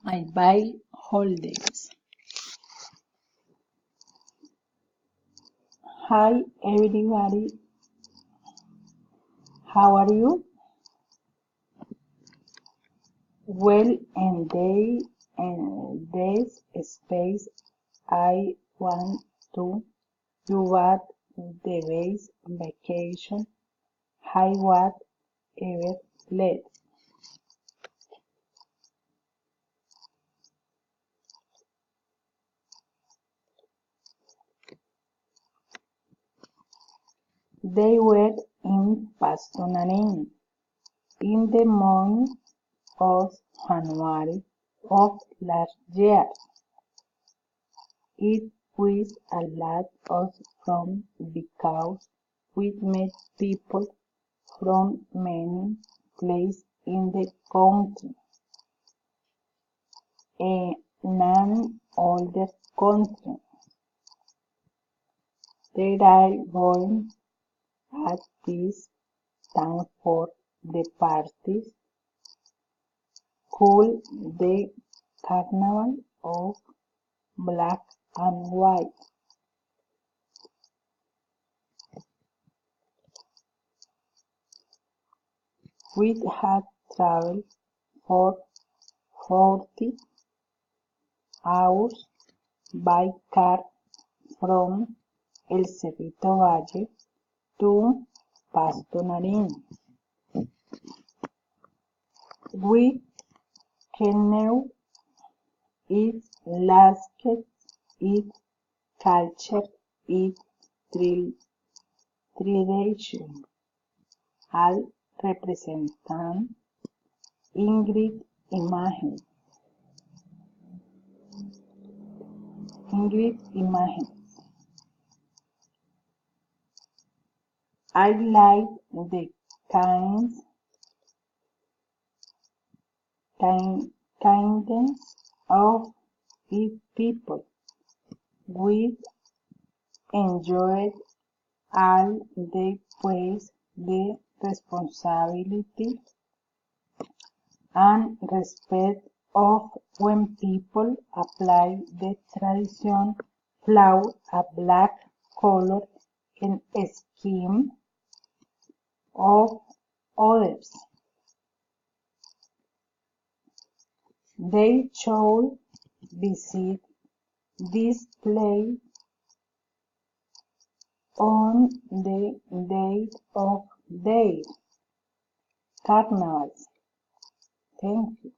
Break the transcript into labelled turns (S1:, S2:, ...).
S1: My Bile Holidays. Hi everybody, how are you? Well, in this space, I want to you what the best vacation I was ever led. They were in Pasto Nariño in the month of January of last year. It was a lot of fun because we met people from many places in the country and older country. They are going at this time for the parties called the Carnival of Black and White. We had traveled for 40 hours by car from El Cerrito Valle to Pasto Nariño. We canoed, eat landscape, eat culture, eat tradition. All representan Ingrid Imagen. I like the kindness of its people. We enjoyed all the praise, the responsibility and respect of when people apply the tradition flower a black color in a scheme of others. They should visit this place on the date of their carnivals. Thank you.